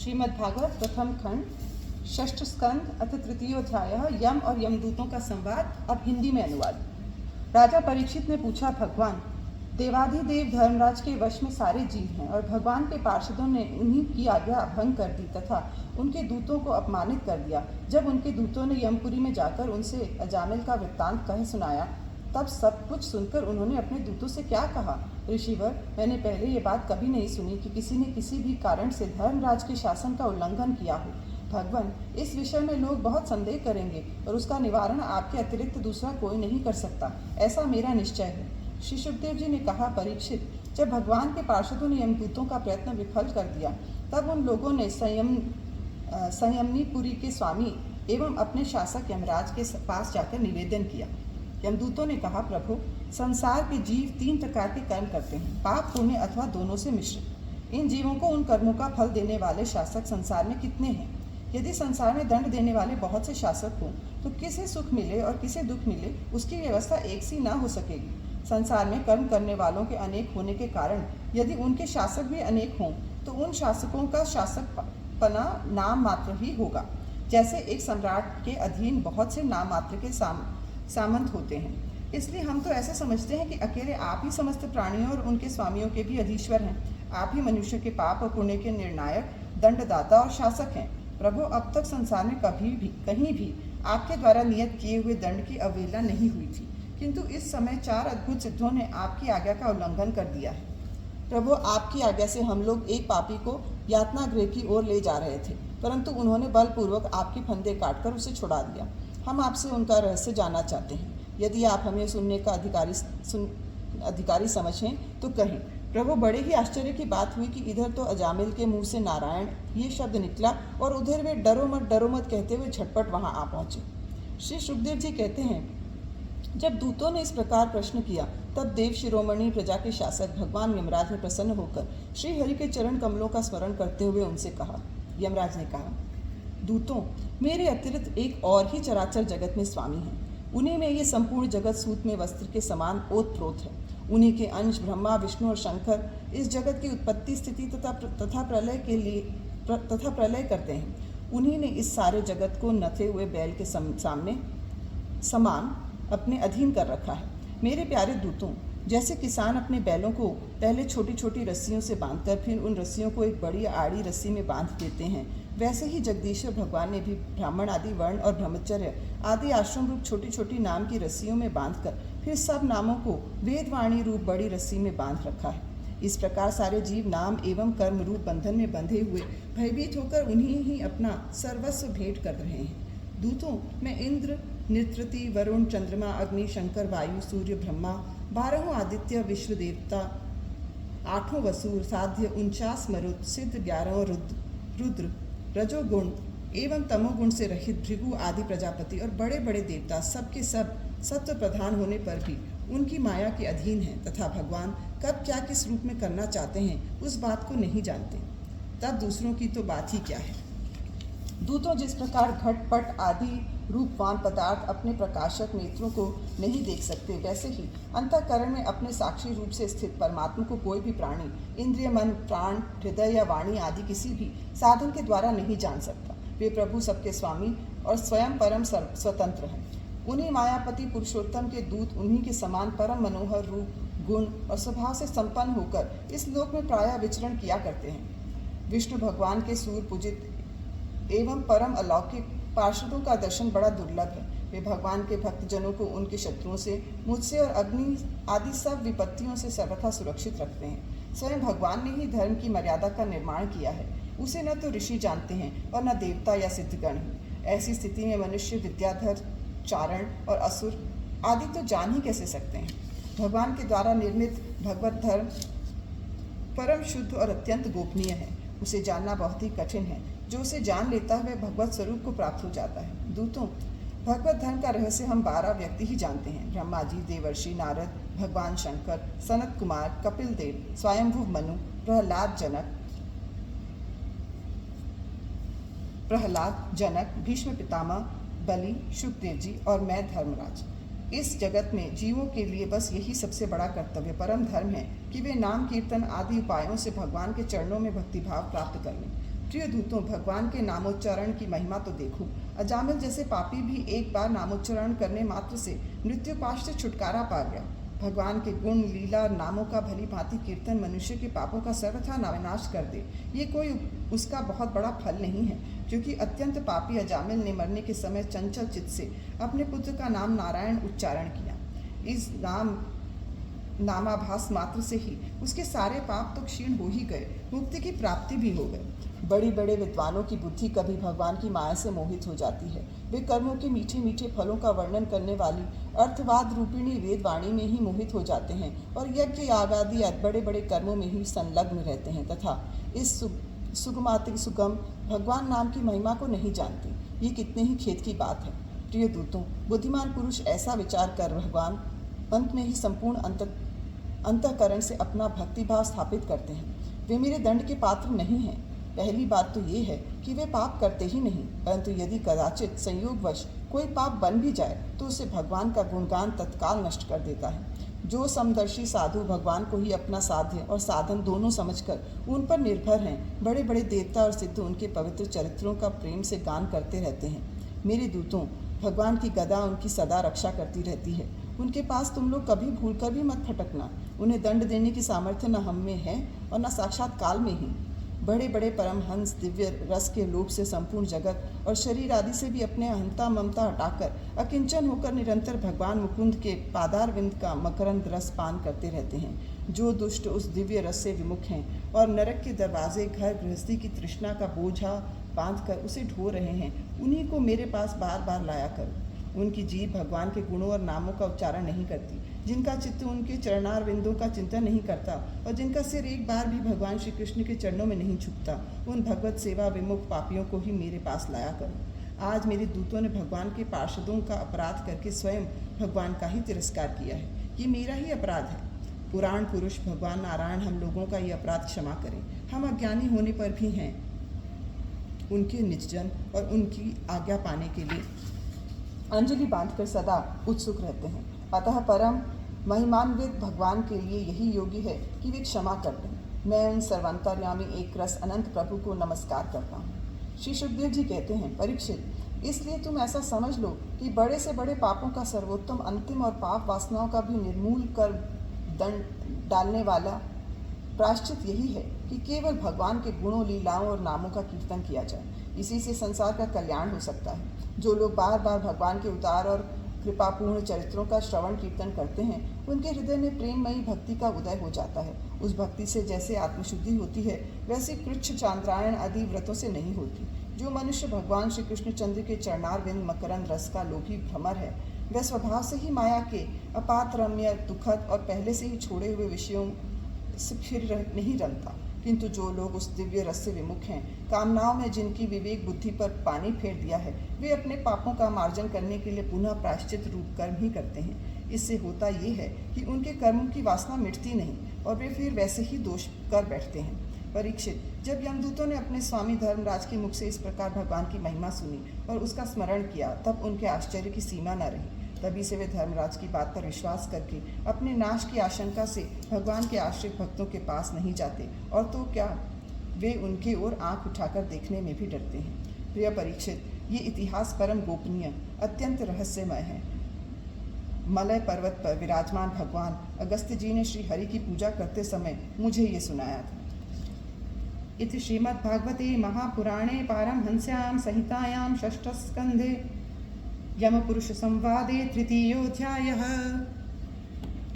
श्रीमद्भागवत प्रथम खंड षष्ठ स्कंद अथ तृतीयोध्याय यम और यमदूतों का संवाद। अब हिंदी में अनुवाद। राजा परीक्षित ने पूछा, भगवान, देवाधिदेव धर्मराज के वश में सारे जीव हैं और भगवान के पार्षदों ने उन्हीं की आज्ञा भंग कर दी तथा उनके दूतों को अपमानित कर दिया। जब उनके दूतों ने यमपुरी में जाकर उनसे अजामिल का वृत्तांत कह सुनाया, तब सब कुछ सुनकर उन्होंने अपने दूतों से क्या कहा? ऋषिवर, मैंने पहले ये बात कभी नहीं सुनी कि किसी ने किसी भी कारण से धर्मराज के शासन का उल्लंघन किया हो। भगवान, इस विषय में लोग बहुत संदेह करेंगे और उसका निवारण आपके अतिरिक्त दूसरा कोई नहीं कर सकता, ऐसा मेरा निश्चय है। श्री सुखदेव जी ने कहा, परीक्षित, जब भगवान के पार्षदों ने यमदूतों का प्रयत्न विफल कर दिया, तब उन लोगों ने संयमनीपुरी के स्वामी एवं अपने शासक यमराज के पास जाकर निवेदन किया। यमदूतों ने कहा, प्रभु, संसार के जीव 3 प्रकार के कर्म करते हैं, पाप, पुण्य अथवा दोनों से मिश्रित। इन जीवों को उन कर्मों का फल देने वाले शासक संसार में कितने हैं? यदि संसार में दंड देने वाले बहुत से शासक हों तो किसे सुख मिले और किसे दुख मिले, उसकी व्यवस्था एक सी ना हो सकेगी। संसार में कर्म करने वालों के अनेक होने के कारण यदि उनके शासक भी अनेक हों तो उन शासकों का शासकपना नाम मात्र ही होगा। जैसे एक सम्राट के अधीन बहुत से नाम मात्र के सामंत होते हैं। इसलिए हम तो ऐसे समझते हैं कि अकेले आप ही समस्त प्राणियों और उनके स्वामियों के भी अधीश्वर हैं। आप ही मनुष्य के पाप और पुण्य के निर्णायक, दंडदाता और शासक हैं। प्रभु, अब तक संसार में कभी भी कहीं भी आपके द्वारा नियत किए हुए दंड की अवहेलना नहीं हुई थी, किंतु इस समय 4 अद्भुत सिद्धों ने आपकी आज्ञा का उल्लंघन कर दिया है। प्रभु, आपकी आज्ञा से हम लोग एक पापी को यातना गृह की ओर ले जा रहे थे, परंतु उन्होंने बलपूर्वक आपके फंदे काटकर उसे छुड़ा दिया। हम आपसे उनका रहस्य जानना चाहते हैं। यदि आप हमें सुनने का अधिकारी समझें तो कहें। प्रभु, बड़े ही आश्चर्य की बात हुई कि इधर तो अजामिल के मुंह से नारायण ये शब्द निकला और उधर वे डरो मत कहते हुए झटपट वहां आ पहुंचे। श्री सुखदेव जी कहते हैं, जब दूतों ने इस प्रकार प्रश्न किया, तब देव शिरोमणि प्रजा के शासक भगवान यमराज ने प्रसन्न होकर श्री हरि के चरण कमलों का स्मरण करते हुए उनसे कहा। यमराज ने कहा, दूतों, मेरे अतिरिक्त एक और ही चराचर जगत में स्वामी हैं। उन्हीं में ये संपूर्ण जगत सूत में वस्त्र के समान ओतप्रोत है। उन्हीं के अंश ब्रह्मा, विष्णु और शंकर इस जगत की उत्पत्ति, स्थिति तथा प्रलय करते हैं। उन्हीं ने इस सारे जगत को नथे हुए बैल के समान अपने अधीन कर रखा है। मेरे प्यारे दूतों, जैसे किसान अपने बैलों को पहले छोटी छोटी रस्सियों से बांधकर फिर उन रस्सियों को एक बड़ी आड़ी रस्सी में बांध देते हैं, वैसे ही जगदीश्वर भगवान ने भी ब्राह्मण आदि वर्ण और ब्रह्मचर्य आदि आश्रम रूप छोटी छोटी नाम की रस्सियों में बांधकर फिर सब नामों को वेदवाणी रूप बड़ी रस्सी में बांध रखा है। इस प्रकार सारे जीव नाम एवं कर्म रूप बंधन में बंधे हुए भयभीत होकर उन्हीं ही अपना सर्वस्व भेंट कर रहे हैं। दूतों, मैं इंद्र, नित्रति, वरुण, चंद्रमा, अग्नि, शंकर, वायु, सूर्य, ब्रह्मा, 12 आदित्य, विश्व देवता, 8 वसुर, साध्य 49 मरुत, सिद्ध 11 रुद्र, रजोगुण एवं तमोगुण से रहित भृगु आदि प्रजापति और बड़े बड़े देवता सबके सब सत्व प्रधान होने पर भी उनकी माया के अधीन हैं तथा भगवान कब क्या किस रूप में करना चाहते हैं उस बात को नहीं जानते। तब दूसरों की तो बात ही क्या है। दूतों, जिस प्रकार घटपट आदि रूपवान पदार्थ अपने प्रकाशक नेत्रों को नहीं देख सकते, वैसे ही अंतःकरण में अपने साक्षी रूप से स्थित परमात्मा को कोई भी प्राणी इंद्रिय, मन, प्राण, हृदय या वाणी आदि किसी भी साधन के द्वारा नहीं जान सकता। वे प्रभु सबके स्वामी और स्वयं परम स्वतंत्र हैं। उन्हीं मायापति पुरुषोत्तम के दूत उन्हीं के समान परम मनोहर रूप, गुण और स्वभाव से संपन्न होकर इस लोक में प्रायः विचरण किया करते हैं। विष्णु भगवान के सूर पूजित एवं परम अलौकिक पार्षदों का दर्शन बड़ा दुर्लभ है। वे भगवान के भक्तजनों को उनके शत्रुओं से, मुझसे और अग्नि आदि सब विपत्तियों से सर्वथा सुरक्षित रखते हैं। स्वयं भगवान ने ही धर्म की मर्यादा का निर्माण किया है। उसे न तो ऋषि जानते हैं और न देवता या सिद्धगण ही। ऐसी स्थिति में मनुष्य, विद्याधर, चारण और असुर आदि तो जान ही कैसे सकते हैं। भगवान के द्वारा निर्मित भगवत धर्म परम शुद्ध और अत्यंत गोपनीय है। उसे जानना बहुत ही कठिन है। जो उसे जान लेता है वह भगवत स्वरूप को प्राप्त हो जाता है। दूतों, भगवत धर्म का रहस्य हम 12 व्यक्ति ही जानते हैं। ब्रह्मा जी, देवर्षि नारद, भगवान शंकर, सनत कुमार, कपिल देव, स्वयंभू मनु, प्रहलाद, जनक, भीष्म पितामह, बलि, सुखदेव जी और मैं धर्मराज। इस जगत में जीवों के लिए बस यही सबसे बड़ा कर्तव्य परम धर्म है कि वे नाम कीर्तन आदि उपायों से भगवान के चरणों में भक्तिभाव प्राप्त कर लें। प्रिय दूतों, भगवान के नामोच्चारण की महिमा तो देखो। अजामिल जैसे पापी भी एक बार नामोच्चारण करने मात्र से मृत्युपाश से छुटकारा पा गया। भगवान के गुण, लीला और नामों का भली भांति कीर्तन मनुष्य के पापों का सर्वथा विनाश कर दे, ये कोई उसका बहुत बड़ा फल नहीं है, क्योंकि अत्यंत पापी अजामिल ने मरने के समय चंचल चित्त से अपने पुत्र का नाम नारायण उच्चारण किया। इस नामाभास मात्र से ही उसके सारे पाप तो क्षीण हो ही गए, मुक्ति की प्राप्ति भी हो गई। बड़े बड़े विद्वानों की बुद्धि कभी भगवान की माया से मोहित हो जाती है। वे कर्मों के मीठे मीठे फलों का वर्णन करने वाली अर्थवाद रूपिणी वेदवाणी में ही मोहित हो जाते हैं और यज्ञ याग आदि बड़े बड़े कर्मों में ही संलग्न रहते हैं तथा इस सुगमाति सुगम भगवान नाम की महिमा को नहीं जानते। ये कितने ही खेद की बात है। प्रिय दूतों, बुद्धिमान पुरुष ऐसा विचार कर भगवान अंत में ही संपूर्ण अंतःकरण से अपना भक्तिभाव स्थापित करते हैं। वे मेरे दंड के पात्र नहीं हैं। पहली बात तो ये है कि वे पाप करते ही नहीं, परंतु यदि कदाचित संयोगवश कोई पाप बन भी जाए तो उसे भगवान का गुणगान तत्काल नष्ट कर देता है। जो समदर्शी साधु भगवान को ही अपना साध्य और साधन दोनों समझकर उन पर निर्भर हैं, बड़े बड़े देवता और सिद्ध उनके पवित्र चरित्रों का प्रेम से गान करते रहते हैं। मेरे दूतों, भगवान की गदा उनकी सदा रक्षा करती रहती है। उनके पास तुम लोग कभी भूलकर भी मत फटकना। उन्हें दंड देने की सामर्थ्य न हम में है और न साक्षात काल में ही। बड़े बड़े परमहंस दिव्य रस के लोभ से संपूर्ण जगत और शरीर आदि से भी अपने अहंता ममता हटाकर अकिंचन होकर निरंतर भगवान मुकुंद के पादारविंद का मकरंद रस पान करते रहते हैं। जो दुष्ट उस दिव्य रस से विमुख हैं और नरक के दरवाजे घर गृहस्थी की तृष्णा का बोझा बांध कर उसे ढो रहे हैं, उन्हीं को मेरे पास बार बार लाया करो। उनकी जीभ भगवान के गुणों और नामों का उच्चारण नहीं करती, जिनका चित्त उनके चरणारविंदों का चिंतन नहीं करता और जिनका सिर एक बार भी भगवान श्री कृष्ण के चरणों में नहीं झुकता, उन भगवत सेवा विमुख पापियों को ही मेरे पास लाया करो। आज मेरे दूतों ने भगवान के पार्षदों का अपराध करके स्वयं भगवान का ही तिरस्कार किया है। ये मेरा ही अपराध है। पुराण पुरुष भगवान नारायण हम लोगों का ये अपराध क्षमा करें। हम अज्ञानी होने पर भी हैं उनके निजजन और उनकी आज्ञा पाने के लिए अंजलि बांधकर सदा उत्सुक रहते हैं। अतः परम महिमान्वित भगवान के लिए यही योग्य है कि वे क्षमा कर दें। मैं उन सर्वांतर्यामी एक रस अनंत प्रभु को नमस्कार करता हूँ। श्री सुखदेव जी कहते हैं, परीक्षित, इसलिए तुम ऐसा समझ लो कि बड़े से बड़े पापों का सर्वोत्तम अंतिम और पाप वासनाओं का भी निर्मूल कर दंड डालने वाला प्रायश्चित यही है कि केवल भगवान के गुणों, लीलाओं और नामों का कीर्तन किया जाए। इसी से संसार का कल्याण हो सकता है। जो लोग बार बार भगवान के उदार और कृपापूर्ण चरित्रों का श्रवण कीर्तन करते हैं, उनके हृदय में प्रेममयी भक्ति का उदय हो जाता है। उस भक्ति से जैसे आत्मशुद्धि होती है, वैसे कृच्छ चांद्रायण आदि व्रतों से नहीं होती। जो मनुष्य भगवान श्री कृष्णचंद्र के चरणारविंद मकरंद रस का लोभी भ्रमर है, वह स्वभाव से ही माया के अपात्रम्य, दुखद और पहले से ही छोड़े हुए विषयों से फिर नहीं रमता। किंतु जो लोग उस दिव्य रस से विमुख हैं, कामनाओं में जिनकी विवेक बुद्धि पर पानी फेर दिया है, वे अपने पापों का मार्जन करने के लिए पुनः प्रायश्चित रूप कर्म ही करते हैं। इससे होता ये है कि उनके कर्मों की वासना मिटती नहीं और वे फिर वैसे ही दोष कर बैठते हैं। परीक्षित, जब यमदूतों ने अपने स्वामी धर्मराज के मुख से इस प्रकार भगवान की महिमा सुनी और उसका स्मरण किया, तब उनके आश्चर्य की सीमा न रही। तभी से वे धर्मराज की बात पर विश्वास करके अपने नाश की आशंका से भगवान के आश्रित भक्तों के पास नहीं जाते, और तो क्या वे उनकी ओर आंख उठाकर देखने में भी डरते हैं। प्रिय परीक्षित, ये इतिहास परम गोपनीय, अत्यंत रहस्यमय है। मलय पर्वत पर विराजमान भगवान अगस्त्य जी ने श्री हरि की पूजा करते समय मुझे ये सुनाया था। इति श्रीमद्भागवते महापुराणे पारमहंस्यां संहितायां षष्ठस्कन्धे यमपुरुष संवादे तृतीयोऽध्यायः।